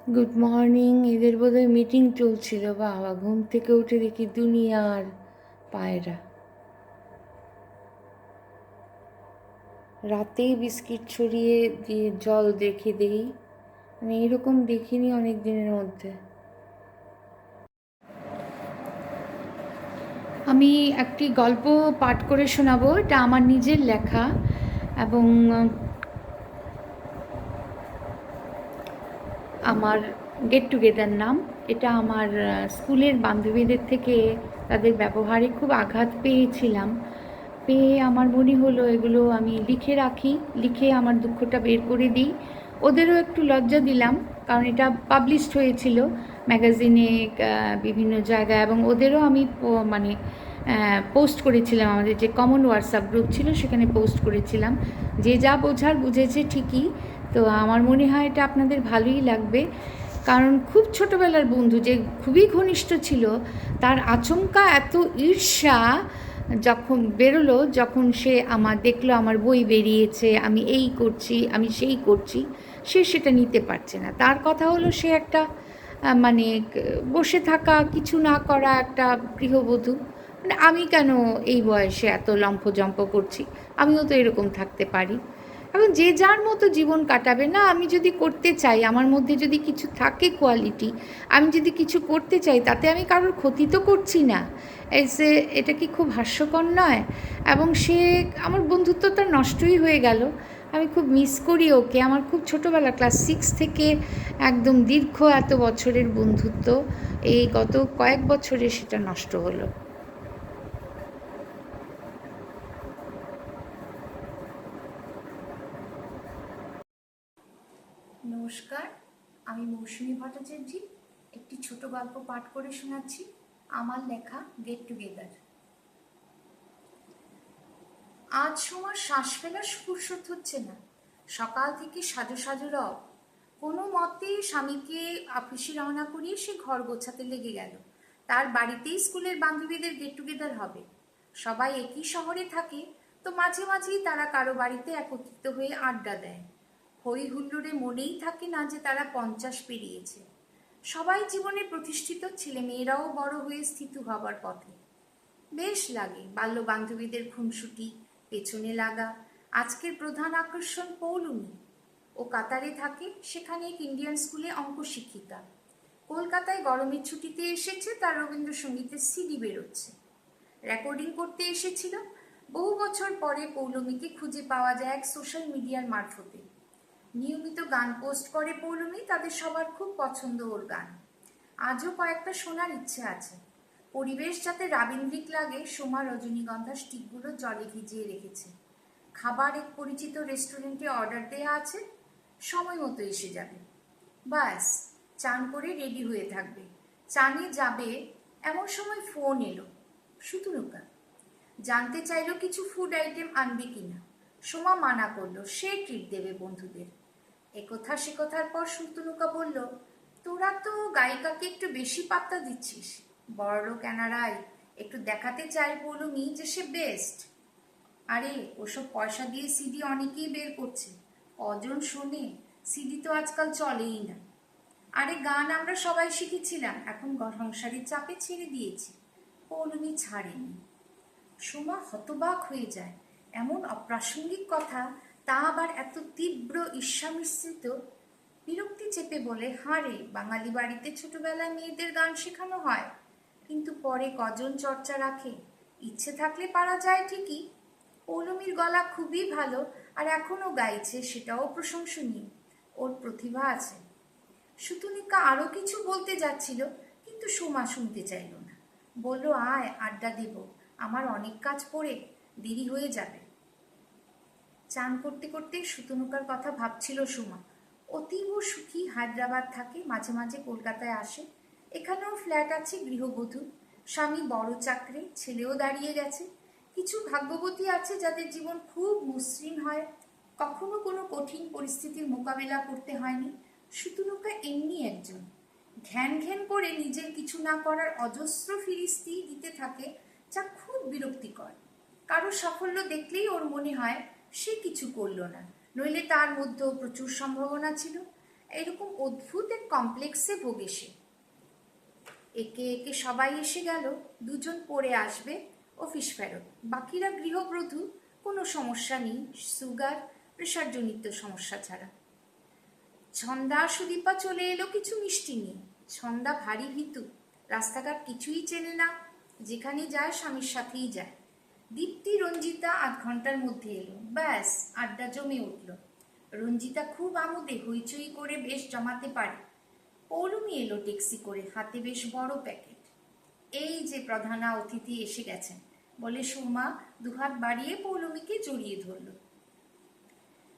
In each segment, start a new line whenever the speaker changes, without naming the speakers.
Good morning. এদের বোধহয় meeting চলছিল। বাবা, ঘুম থেকে উঠে দেখি দুনিয়ার পায়রা। রাতেই বিস্কিট ছড়িয়ে দিয়ে জল রেখে দেই, মানে এরকম দেখিনি অনেক দিনের মধ্যে। আমি একটি গল্প পাঠ করে শোনাবো। এটা আমার নিজের লেখা এবং আমার গেট টুগেদার নাম। এটা আমার স্কুলের বান্ধবীদের থেকে তাদের ব্যবহারে খুব আঘাত পেয়েছিলাম। পেয়ে আমার মনে হলো এগুলো আমি লিখে রাখি, লিখে আমার দুঃখটা বের করে দিই। ওদেরও একটু লজ্জা দিলাম, কারণ এটা পাবলিশড হয়েছিল ম্যাগাজিনে, বিভিন্ন জায়গায়, এবং ওদেরও আমি মানে পোস্ট করেছিলাম। আমাদের যে কমন হোয়াটসঅ্যাপ গ্রুপ ছিল সেখানে পোস্ট করেছিলাম। যে যা বোঝার বুঝেছে ঠিকই। তো আমার মনে হয় এটা আপনাদের ভালোই লাগবে, কারণ খুব ছোটোবেলার বন্ধু যে খুবই ঘনিষ্ঠ ছিল, তার আচমকা এত ঈর্ষা যখন বেরোলো, যখন সে দেখলো আমার বই বেরিয়েছে, আমি এই করছি, আমি সেই করছি, সে সেটা নিতে পারছে না। তার কথা হলো সে একটা মানে বসে থাকা, কিছু না করা একটা গৃহবধূ। মানে আমি কেন এই বয়সে এত লম্ফজম্প করছি, আমিও তো এরকম থাকতে পারি। এখন যে যার মতো জীবন কাটাবে না। আমি যদি করতে চাই, আমার মধ্যে যদি কিছু থাকে কোয়ালিটি, আমি যদি কিছু করতে চাই, তাতে আমি কারোর ক্ষতি তো করছি না। এসে এটা কি খুব হাস্যকর নয়? এবং সে আমার বন্ধুত্বটা নষ্টই হয়ে গেল। আমি খুব মিস করি ওকে। আমার খুব ছোটোবেলা, ক্লাস 6 থেকে একদম দীর্ঘ এত বছরের বন্ধুত্ব, এই গত কয়েক বছরে সেটা নষ্ট হলো।
নমস্কার, আমি মৌসুমী ভট্টাচার্য একটি ছোট গল্প পাঠ করে শোনাচ্ছি, আমার লেখা গেট টুগেদার। আজ সোমার শ্বাস ফেলার ফুরসত হচ্ছে না। সকাল থেকে সাজো সাজো রব। কোনো মতে স্বামীকে অফিসে রওনা করিয়ে সে ঘর গোছাতে লেগে গেল। তার বাড়িতেই স্কুলের বান্ধবীদের গেট টুগেদার হবে। সবাই একই শহরে থাকে, তো মাঝে মাঝেই তারা কারো বাড়িতে একত্রিত হয়ে আড্ডা দেয়। হই হুল্লোড়ে মনেই থাকে না যে তারা 50 পেরিয়েছে। সবাই জীবনে প্রতিষ্ঠিত, ছেলে মেয়েরাও বড় হয়ে স্থিত হবার পথে। বেশ লাগে বাল্য বান্ধবীদের খুনসুটি, পেছনে লাগা। আজকের প্রধান আকর্ষণ পৌলুমি। ও কাতারে থাকে, সেখানে এক ইন্ডিয়ান স্কুলে অঙ্ক শিক্ষিকা। কলকাতায় গরমের ছুটিতে এসেছে, তার রবীন্দ্রসঙ্গীতের সিডি বেরোচ্ছে। রেকর্ডিং করতে এসেছিল। বহু বছর পরে পৌলমীকে খুঁজে পাওয়া যায় এক সোশ্যাল মিডিয়ার মারফতে। নিয়মিত গান পোস্ট করে পৌলমী, তাদের সবার খুব পছন্দ ওর গান। আজও কয়েকটা শোনার ইচ্ছে আছে। পরিবেশ যাতে রাবীন্দ্রিক লাগে, সোমা রজনীগন্ধা স্টিকগুলো জলে ভিজিয়ে রেখেছে। খাবার এক পরিচিত রেস্টুরেন্টে অর্ডার দেয়া আছে, সময় মতো এসে যাবে। ব্যাস, চান করে রেডি হয়ে থাকবে। চানে যাবে এমন সময় ফোন এলো। শুতুনুকা জানতে চাইলো কিছু ফুড আইটেম আনবে কিনা। সোমা মানা করলো, সে ট্রিট দেবে বন্ধুদের। একথা সে কথার পর শুতুনুকা বলল, তোরা তো গায়িকাকে একটু বেশি পাত্তা দিচ্ছিস। বড়লোক এনারাই একটু দেখাতে চাই পৌলুমি যে সে বেস্ট। আরে ওসব পয়সা দিয়ে সিডি অনেকেই বের করছে, কজন শোনে? সিডি তো আজকাল চলেই না। আরে গান আমরা সবাই শিখেছিলাম, এখন সংসারের চাপে ছেড়ে দিয়েছি। পৌলুমি ছাড়েনি। সোমা হতবাক হয়ে যায়। এমন অপ্রাসঙ্গিক কথা, তা আবার এত তীব্র ঈর্ষা মিশ্রিত। বিরক্তি চেপে বলে, হাঁ রে, বাঙালি বাড়িতে ছোটবেলায় মেয়েদের গান শেখানো হয়, কিন্তু পরে কজন চর্চা রাখে? ইচ্ছে থাকলে পারা যায় ঠিকই। পৌলমীর গলা খুবই ভালো, আর এখনও গাইছে, সেটাও প্রশংসনীয়। ওর প্রতিভা আছে। শুতুনিকা আরও কিছু বলতে যাচ্ছিল, কিন্তু সোমা শুনতে চাইল না। বলল, আয় আড্ডা দেব, আমার অনেক কাজ পড়ে, দেরি হয়ে যাবে। চান করতে করতে শুতুনুকার কথা ভাবছিল সোমা। অতীব সুখী, হায়দ্রাবাদ থাকে, মাঝে মাঝে কলকাতায় আসে। এখানেও ফ্ল্যাট আছে, গৃহবধূ। স্বামী বড় চাকরি, ছেলেও দাঁড়িয়ে গেছে। কিছু ভাগ্যবতী আছে যাদের জীবন খুব মসৃণ হয়, কখনো কোনো কঠিন পরিস্থিতির মোকাবেলা করতে হয়নি। শুতুনুকা এমনি একজন। ঘ্যান ঘ্যান করে নিজের কিছু না করার অজস্র ফিরিস্তি দিতে থাকে, যা খুব বিরক্তিকর। কারো সাফল্য দেখলেই ওর মনে হয় সে কিছু করলো না, নইলে তার মধ্যেও প্রচুর সম্ভাবনা ছিল। এরকম অদ্ভুত এক কমপ্লেক্সে ভোগে সে। একে একে সবাই এসে গেল, দুজন পড়ে আসবে, অফিস ফেরত, বাকিরা গৃহবধূ, কোনো সমস্যা নেই, সুগার প্রেশারজনিত সমস্যা ছাড়া। ছন্দা সুদীপা চলে এলো কিছু মিষ্টি নিয়ে। ছন্দা ভারী ভীতু, রাস্তাঘাট কিছুই চেনে না, যেখানে যায় স্বামীর সাথেই যায়। দীপ্তি রঞ্জিতা আধ ঘন্টার মধ্যে এলো, ব্যাস আড্ডা জমে উঠল। রঞ্জিতা খুব আমোদে হইচই করে বেশ জমাতে পারে। পৌলুমি এলো ট্যাক্সি করে, হাতে বেশ বড় প্যাকেট। এই যে প্রধানা অতিথি এসে গেছেন বলে সুমা দুহাত বাড়িয়ে পৌলুমিকে জড়িয়ে ধরল।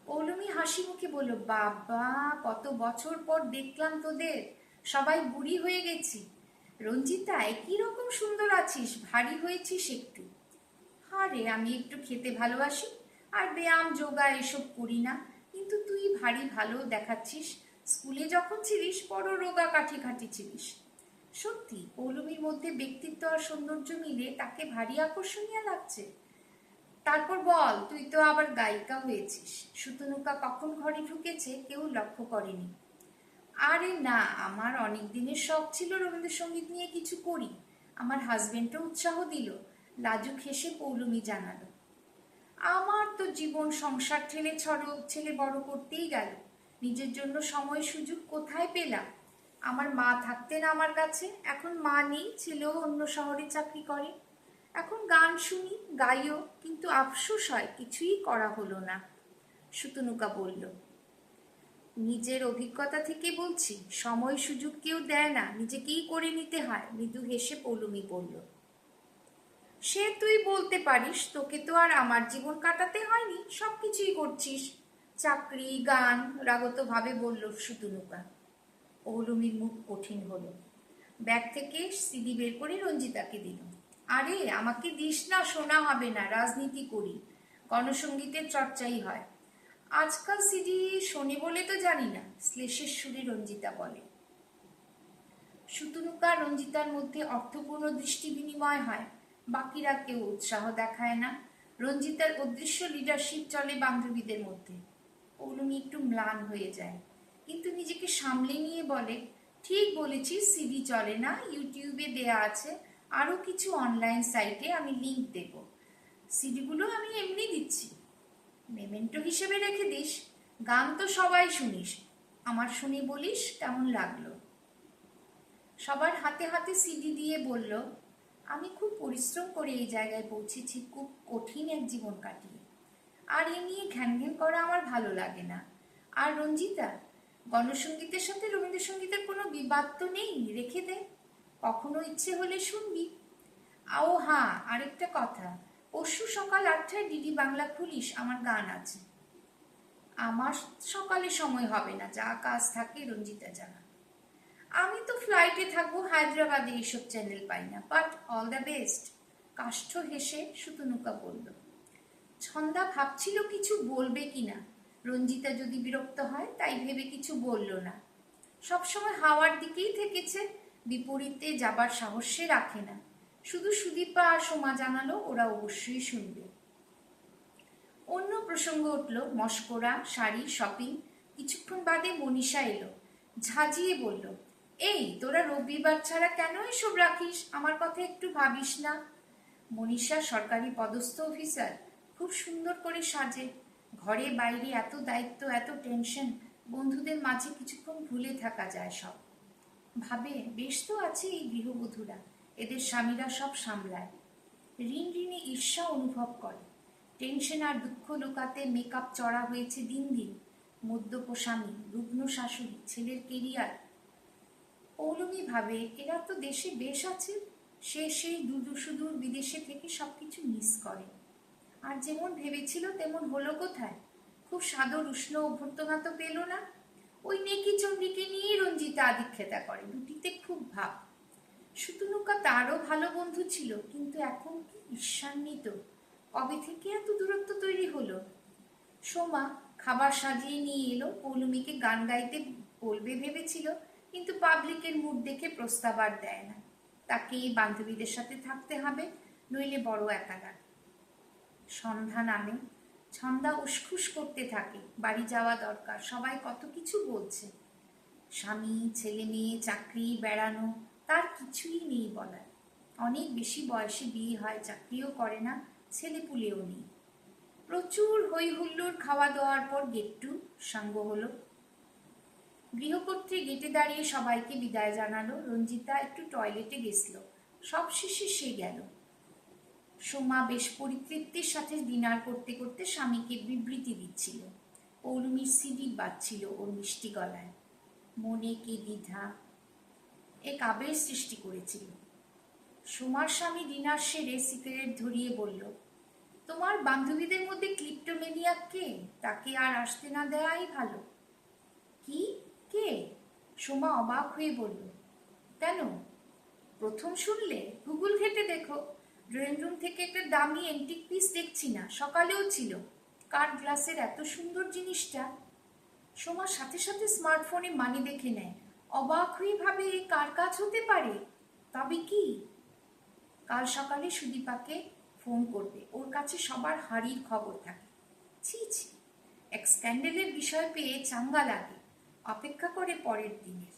পৌলুমি হাসি মুখে বলল, বাবা কত বছর পর দেখলাম তোদের, সবাই বুড়ি হয়ে গেছি। রঞ্জিতা একই রকম সুন্দর আছিস, ভারী হয়েছিস একটু। আরে আমি একটু খেতে ভালোবাসি আর ব্যায়াম যোগা এসব করি না, কিন্তু তুই ভারী ভালো দেখাচ্ছিস। স্কুলে যখন ছিলিস বড় রোগা কাঠি কাঠি ছিলিস। সত্যি পৌলুমির মধ্যে ব্যক্তিত্ব আর সৌন্দর্য মিলে তাকে ভারী আকর্ষণীয় লাগছে। তারপর বল, তুই তো আবার গায়িকা হয়েছিস। শুতনুকা কখন ঘরে ঢুকেছে কেউ লক্ষ্য করেনি। আরে না, আমার অনেক দিনের শখ ছিল রবীন্দ্রসঙ্গীত নিয়ে কিছু করি, আমার হাজবেন্ডও উৎসাহ দিল। লাজুক হেসে পৌলুমি জানালো, আমার তো জীবন সংসার ঠেলে ছেলে বড় করতেই গেল, নিজের জন্য সময় সুযোগ কোথায় পেলাম। আমার মা থাকতেন আমার কাছে, এখন মা নেই, ছেলেও অন্য শহরে চাকরি করে। এখন গান শুনি, গাইও, কিন্তু আফসোস হয় কিছুই করা হলো না। শুতনুকা বলল, নিজের অভিজ্ঞতা থেকে বলছি, সময় সুযোগ কেউ দেয় না, নিজেকেই করে নিতে হয়। মৃদু হেসে পৌলুমি বলল, সে তুই বলতে পারিস, তোকে তো আর আমার জীবন কাটাতে হয়নি, সব কিছুই করছিস, চাকরি গান। রাগত ভাবে বলল শুতনুকা। পৌলুমির মুখ কঠিন হলো। ব্যাগ থেকে সিডি বের করে রঞ্জিতাকে দিল। আরে আমাকে দিস না, শোনা হবে না, রাজনীতি করি, গণসঙ্গীতের চর্চাই হয়। আজকাল সিডি শোনে বলে তো জানি না, শ্লেষের সুরে রঞ্জিতা বলে। শুতনুকা রঞ্জিতার মধ্যে অর্থপূর্ণ দৃষ্টি বিনিময় হয়, বাকিরা কেউ উৎসাহ দেখায় না। রঞ্জিতার অদৃশ্য লিডারশিপ চলে বান্ধবীদের মধ্যে। পৌলুমি একটু ম্লান হয়ে যায়, কিন্তু নিজেকে সামলে নিয়ে বলে, ঠিক বলেছিস, সিডি চলে না, ইউটিউবে দেয়া আছে, আরও কিছু অনলাইন সাইটে আমি লিংক দেব। সিডিগুলো আমি এমনি দিচ্ছি, মেমেন্টো হিসেবে রেখে দিস। গান তো সবাই শুনিস, আমার শুনে বলিস কেমন লাগলো। সবার হাতে হাতে সিডি দিয়ে বলল, আমি খুব পরিশ্রম করে এই জায়গায় পৌঁছেছি, খুব কঠিন এক জীবন কাটিয়ে, আর এ নিয়ে ঘ্যান ঘ্যান করা আমার ভালো লাগে না। আর রঞ্জিতা, গণসঙ্গীতের সাথে রবীন্দ্রসঙ্গীতের কোনো বিবাদ তো নেই, রেখে দে, কখনো ইচ্ছে হলে শুনবি। ও হ্যাঁ, আরেকটা কথা, পরশু সকাল 8টায় ডিডি বাংলা খুলিস, আমার গান আছে। আমার সকালে সময় হবে না, যা কাজ থাকে রঞ্জিতা জানা। আমি তো ফ্লাইটে থাকবো, হায়দ্রাবাদে এইসব চ্যানেল পাই না, বাট অল দ্য বেস্ট। কাষ্ঠ হেসে শুতনুকা বলল। ছন্দা ভাবছিল কিছু বলবে কিনা, রঞ্জিতা যদি বিরক্ত হয়, তাই ভেবে কিছু বলল না। সবসময় হাওয়ার দিকেই থেকেছে, বিপরীতে যাবার সাহসে রাখে না। শুধু সুদীপা আর সোমা জানালো ওরা অবশ্যই শুনবে। অন্য প্রসঙ্গ উঠল, মস্করা, শাড়ি, শপিং। কিছুক্ষণ বাদে মনীষা এলো, ঝাঁঝিয়ে বলল, এই তোরা রবিবার ছাড়া কেন এসব রাখিস, আমার কথা একটু ভাবিস না। মনীষা সরকারি পদস্থ অফিসার, খুব সুন্দর করে সাজে, ঘরে বাইরে এত দায়িত্ব, এত টেনশন, বন্ধুদের মাঝে কিছুক্ষণ ভুলে থাকা যায় সব। ভাবে বেশ তো আছে এই গৃহবধূরা, এদের স্বামীরা সব সামলায়। ঋণ ঋণে ঈর্ষা অনুভব করে, টেনশন আর দুঃখ লুকাতে মেকআপ চড়া হয়েছে দিন দিন। মদ্যপ স্বামী, রুগ্ন শাশুড়ি, ছেলের কেরিয়ার। পৌলুমি ভাবে এরা তো দেশে বেশ আছে, সে সেই সুদূর বিদেশে থেকে সবকিছু মিস করে। আর যেমন ভেবেছিল তেমন হলো কোথায়, খুব সাদর উষ্ণ অভ্যর্থনা তো পেল না। ওই নেকি চণ্ডীকে নিয়েই রঞ্জিতা আদিক্ষেতা করে, দুটিতে খুব ভাব। শুতনুকা তারও ভালো বন্ধু ছিল, কিন্তু এখন কি ঈর্ষান্বিত, কবে থেকে এত দূরত্ব তৈরি হলো। সোমা খাবার সাজিয়ে নিয়ে এলো, পৌলুমিকে গান গাইতে বলবে ভেবেছিল, কিন্তু পাবলিকের মুড দেখে প্রস্তাব আর দেয় না, তাকে এই বান্ধবীদের সাথে থাকতে হবে, নইলে বড় একা লাগে। সন্ধ্যা নামে, ছন্দা উসখুস করতে থাকে, বাড়ি যাওয়া দরকার, সবাই কত কিছু বলছে। স্বামী, ছেলে মেয়ে, চাকরি, বেড়ানো, তার কিছুই নেই বলার। অনেক বেশি বয়সে বিয়ে হয়, চাকরিও করে না, ছেলেপুলেও নেই। প্রচুর হই হুল্লোড়, খাওয়া দাওয়ার পর গেট্টু সাঙ্গ হলো। গৃহকর্ত্রী গেটে দাঁড়িয়ে সবাইকে বিদায় জানালো। রঞ্জিতা একটু টয়লেটে গেছিল, সব শেষে সে গেল। সোমা বেশ পরিতৃপ্তির সাথে ডিনার করতে করতে স্বামীকে বিবৃতি দিচ্ছিল। পৌলুমির সিডি বাজছিল ওর মিষ্টি গলায়। মনে কি দ্বিধা, এক আবেশ সৃষ্টি করেছিল। সোমার স্বামী ডিনার সেরে সিগারেট ধরিয়ে বলল, তোমার বান্ধবীদের মধ্যে ক্লিপ্টোমেনিয়াক কে? তাকে আর আসতে না দেয়াই ভালো। কি? কে? সোমা অবাক হয়ে বলল, কেন, প্রথম শুনলে? গুগল ঘেটে দেখো। ড্রয়িং রুম থেকে একটা দামি এন্টিক পিস দেখছি না, সকালেও ছিল। কার গ্লাসের এত সুন্দর জিনিসটা। সোমার সাথে সাথে স্মার্টফোনে মানি দেখে নেয়। অবাক হয়ে ভাবে, এ কার কাজ হতে পারে? তবে কি? কাল সকালে সুদীপাকে ফোন করবে, ওর কাছে সবার হাঁড়ির খবর থাকে। ছি ছি, এক স্ক্যান্ডেলের বিষয় পেয়ে চাঙ্গা লাগে, অপেক্ষা করে পরের দিনের।